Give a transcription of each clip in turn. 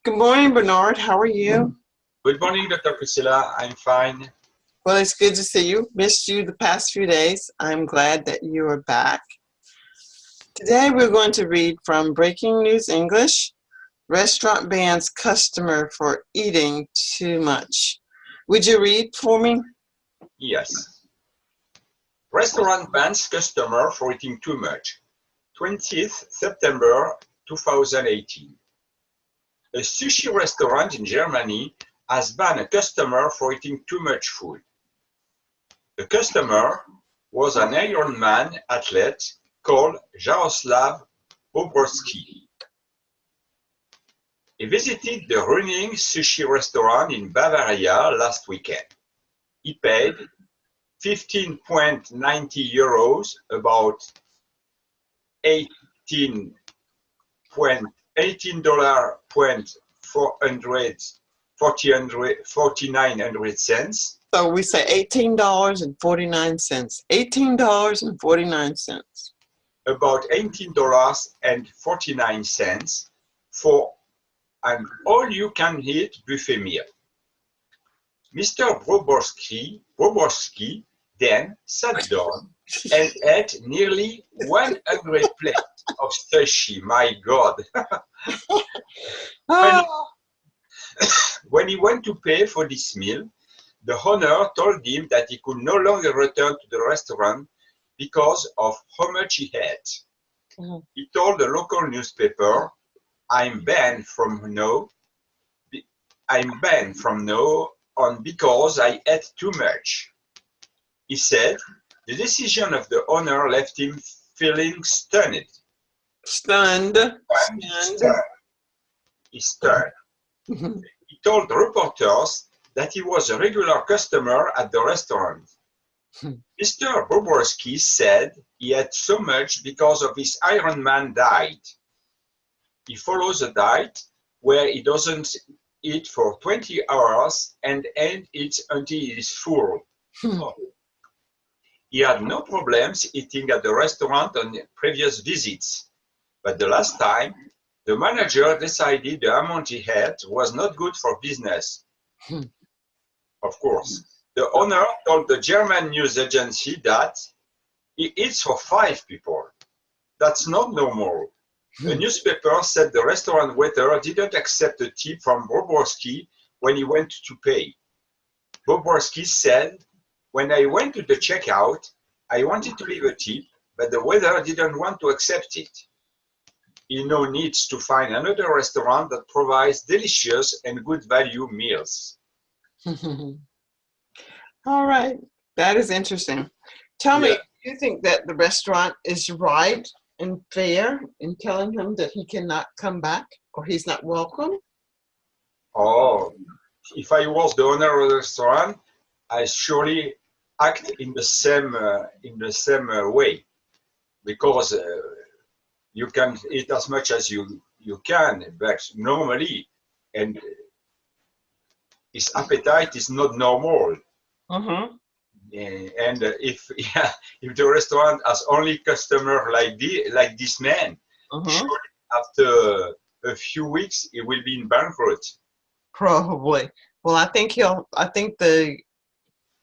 Good morning, Bernard. How are you? Good morning, Dr. Priscilla. I'm fine. Well, it's good to see you. Missed you the past few days. I'm glad that you are back. Today we're going to read from Breaking News English, Restaurant Bans Customer for Eating Too Much. Would you read for me? Yes. Restaurant bans customer for eating too much. 20th September 2018. A sushi restaurant in Germany has banned a customer for eating too much food. The customer was an Ironman athlete called Jaroslav Bobrowski. He visited the running sushi restaurant in Bavaria last weekend. He paid 15.90 euros, about $18.49. So we say $18.49. $18.49. About $18.49 for an all-you-can-eat buffet meal. Mr. Bobrowski then sat down and ate nearly 100 plates of sushi. My God! When he went to pay for this meal, the owner told him that he could no longer return to the restaurant because of how much he ate. He told the local newspaper, I'm banned from now on because I ate too much. He said the decision of the owner left him feeling stunned. Stunned. He's stunned. He told reporters that he was a regular customer at the restaurant. Mr. Bobrowski said he had so much because of his Ironman diet. He follows a diet where he doesn't eat for 20 hours and eats until he is full. He had no problems eating at the restaurant on previous visits, but the last time, the manager decided the amount he had was not good for business. Of course, the owner told the German news agency that he eats for 5 people. That's not normal. The newspaper said the restaurant waiter didn't accept a tip from Bobrowski when he went to pay. Bobrowski said, when I went to the checkout, I wanted to leave a tip, but the waiter didn't want to accept it. He now needs to find another restaurant that provides delicious and good value meals. All right, that is interesting. Tell me, do you think that the restaurant is right and fair in telling him that he cannot come back or he's not welcome? Oh, if I was the owner of the restaurant, I surely act in the same way, because you can eat as much as you can, but normally, and his appetite is not normal. And if the restaurant has only customer like this man, surely after a few weeks it will be in bankrupt. Probably. Well, I think the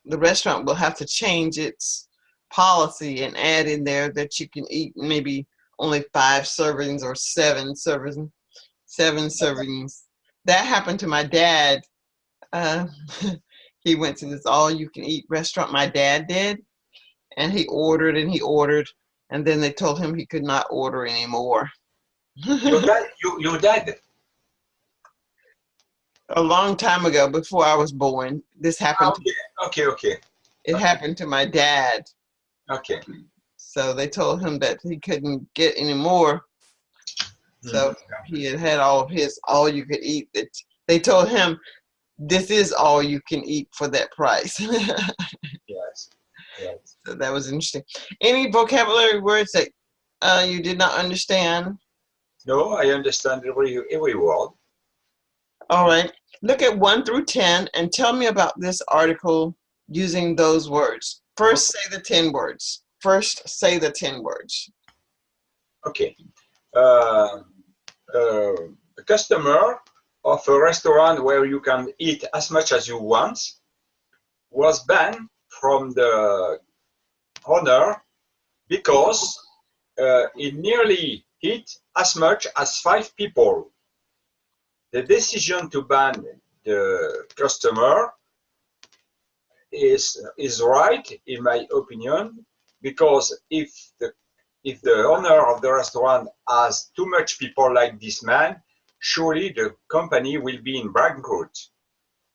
restaurant will have to change its policy and add in there that you can eat maybe only 5 servings or 7 servings. That happened to my dad. He went to this all-you-can-eat restaurant. My dad did, and he ordered, and then they told him he could not order anymore. Your dad? A long time ago, before I was born, this happened. Okay. It happened to my dad. Okay. So they told him that he couldn't get any more. So he had all of his all-you-could-eat. That they told him, this is all you can eat for that price. Yes. So that was interesting. Any vocabulary words that you did not understand? No, I understand every word. All right. Look at 1 through 10 and tell me about this article using those words. First, say the 10 words. Okay. A customer of a restaurant where you can eat as much as you want was banned from the owner because it nearly hit as much as 5 people. The decision to ban the customer is right, in my opinion, because if the owner of the restaurant has too much people like this man, surely the company will be in bankrupt.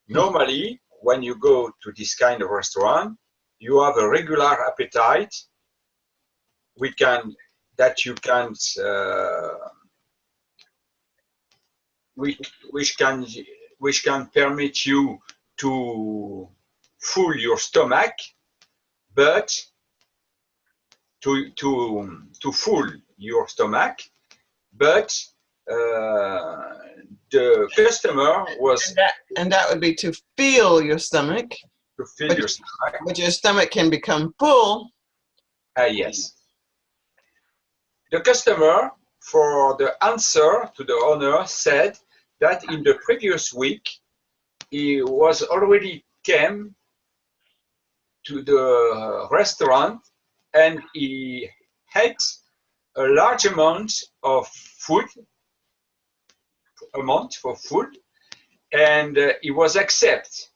Normally, when you go to this kind of restaurant, you have a regular appetite. That you can which can permit you to full your stomach, but to full your stomach, but the customer was and that would be to fill your stomach. To fill your stomach. But your stomach can become full. Yes. The customer, for the answer to the owner, said that in the previous week he was already came to the restaurant and he ate a large amount of food, and he was accepted.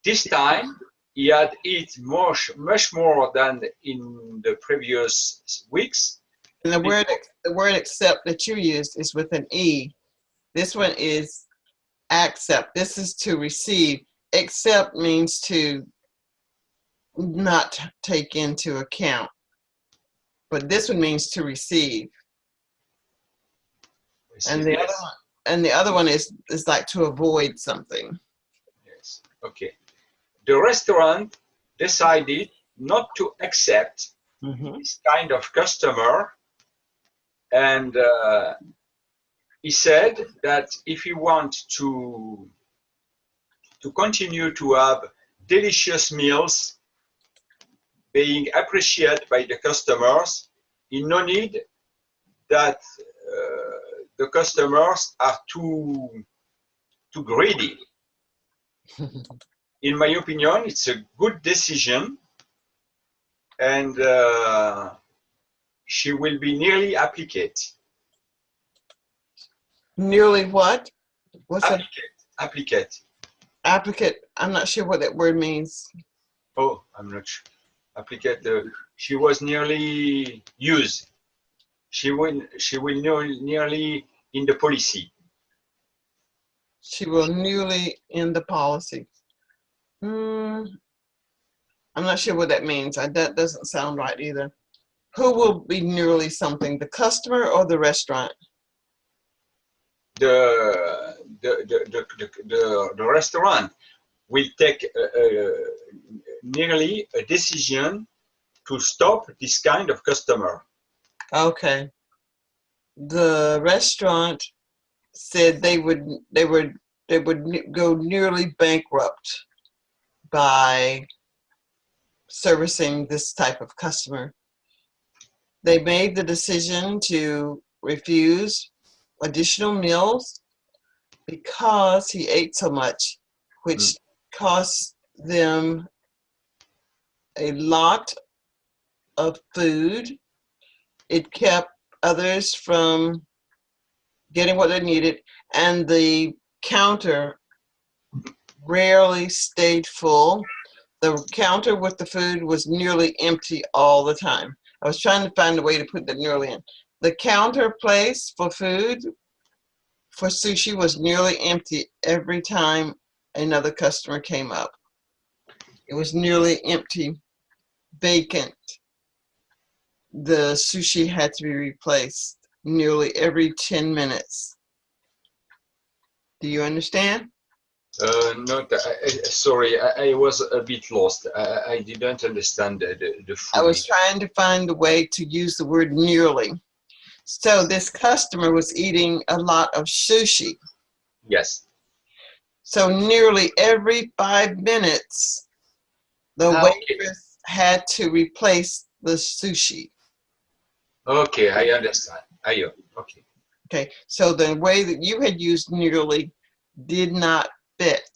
This time he had eaten much more than in the previous weeks. And the word accept that you used is with an E. This one is accept. This is to receive. Accept means to not take into account. But this one means to receive. And the other one is like to avoid something. Yes. Okay. The restaurant decided not to accept this kind of customer, and he said that if he wants to continue to have delicious meals being appreciated by the customers, he no need that the customers are too greedy. In my opinion, it's a good decision, and she will be nearly applied. Nearly what? What's that? Applied. Applicant. I'm not sure what that word means. Oh, I'm not sure. Applied. She was nearly used. She will nearly in the policy. She will newly in the policy. I'm not sure what that means. That doesn't sound right either. Who will be nearly something? The customer or the restaurant? The restaurant will take nearly a decision to stop this kind of customer. Okay. The restaurant said they would go nearly bankrupt by servicing this type of customer. They made the decision to refuse additional meals because he ate so much, which cost them a lot of food. It kept others from getting what they needed, and the counter rarely stayed full. The counter with the food was nearly empty all the time. I was trying to find a way to put that nearly in. The counter place for food for sushi was nearly empty every time another customer came up. It was nearly empty, vacant. The sushi had to be replaced nearly every 10 minutes. Do you understand? No, sorry, I was a bit lost. I didn't understand the food. I was trying to find a way to use the word nearly. So this customer was eating a lot of sushi. Yes. So nearly every 5 minutes, the waitress had to replace the sushi. Okay, I understand. Okay. Okay, so the way that you had used nearly did not fit.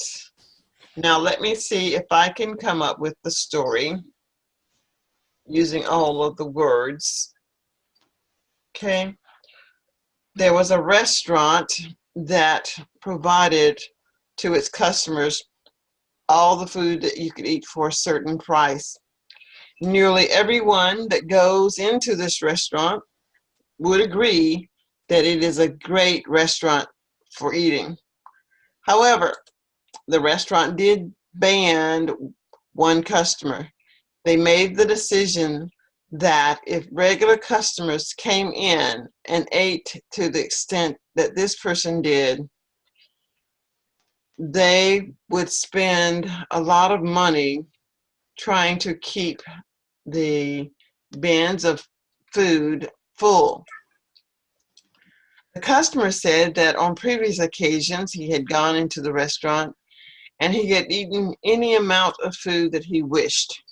Now let me see if I can come up with the story using all of the words. Okay, there was a restaurant that provided to its customers all the food that you could eat for a certain price. Nearly everyone that goes into this restaurant would agree that it is a great restaurant for eating. However, the restaurant did ban one customer. They made the decision that if regular customers came in and ate to the extent that this person did, they would spend a lot of money trying to keep the bins of food full. The customer said that on previous occasions he had gone into the restaurant and he had eaten any amount of food that he wished.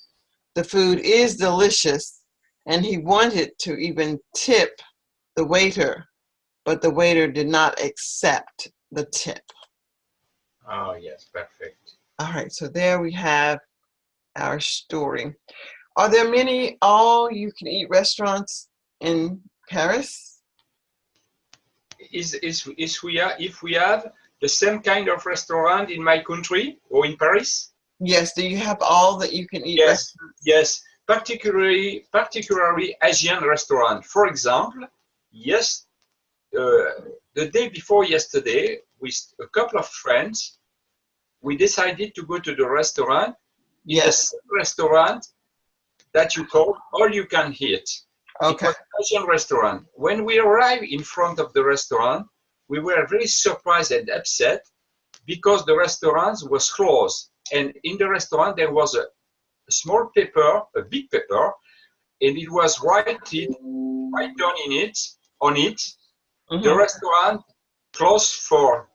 The food is delicious and he wanted to even tip the waiter, but the waiter did not accept the tip. Oh, yes, perfect. All right, so there we have our story. Are there many all-you-can-eat restaurants in Paris? If we have the same kind of restaurant in my country or in Paris? Yes, do you have all that you can eat Yes, restaurants? yes, particularly Asian restaurant. For example, yes, the day before yesterday, with a couple of friends, we decided to go to the restaurant. In the Yes. same restaurant that you call all you can eat. It Okay. was an Asian restaurant. When we arrived in front of the restaurant, we were very surprised and upset because the restaurant was closed. And in the restaurant, there was a small paper, a big paper, and it was right down on it, the restaurant closed for,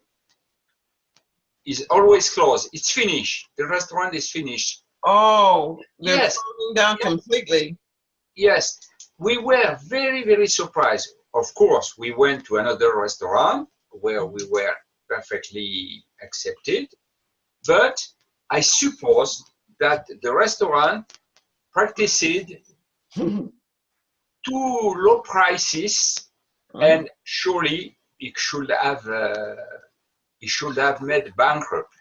is always closed. It's finished. The restaurant is finished. Oh, they're Yes. closing down completely. Yes, we were very, very surprised. Of course, we went to another restaurant where we were perfectly accepted, but I suppose that the restaurant practiced too low prices, and surely it should have made bankrupt.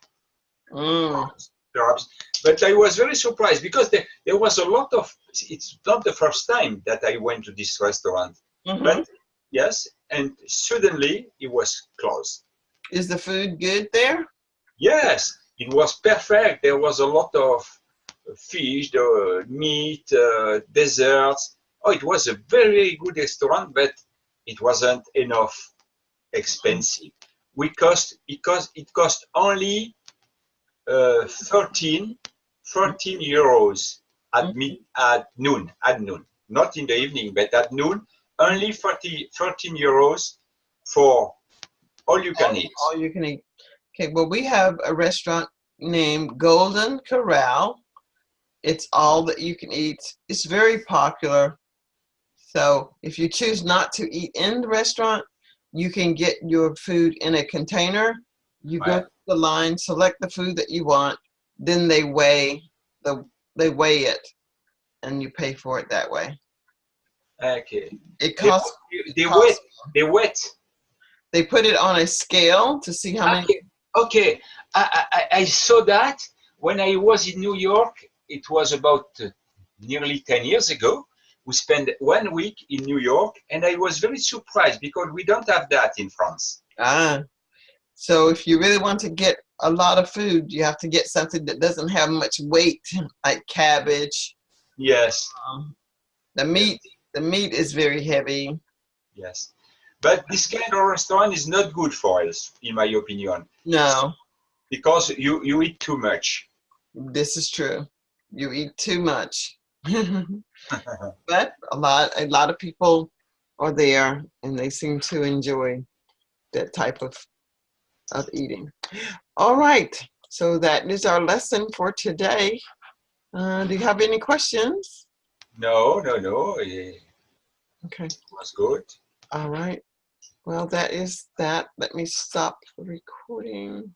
Perhaps. But I was very surprised because there was a lot of, it's not the first time that I went to this restaurant, but yes, and suddenly it was closed. Is the food good there? Yes, it was perfect. There was a lot of fish, meat, desserts. Oh, it was a very good restaurant, but it wasn't enough expensive. It cost only 13 euros at noon, not in the evening, but at noon, only 13 euros for all you can eat. All you can eat. Okay, well, we have a restaurant named Golden Corral. It's all that you can eat. It's very popular. So if you choose not to eat in the restaurant, you can get your food in a container. You go to the line, select the food that you want, then they weigh it, and you pay for it that way. Okay. It costs. They wet. They put it on a scale to see how many. Okay. I saw that when I was in New York. It was about nearly 10 years ago. We spent 1 week in New York, and I was very surprised because we don't have that in France. So if you really want to get a lot of food, you have to get something that doesn't have much weight, like cabbage. Yes. The meat is very heavy. Yes. But this kind of restaurant is not good for us, in my opinion. No. Because you eat too much. This is true. You eat too much. But a lot of people are there, and they seem to enjoy that type of eating. All right, so that is our lesson for today. Do you have any questions? No. Okay. It was good. All right. Well, that is that. Let me stop recording.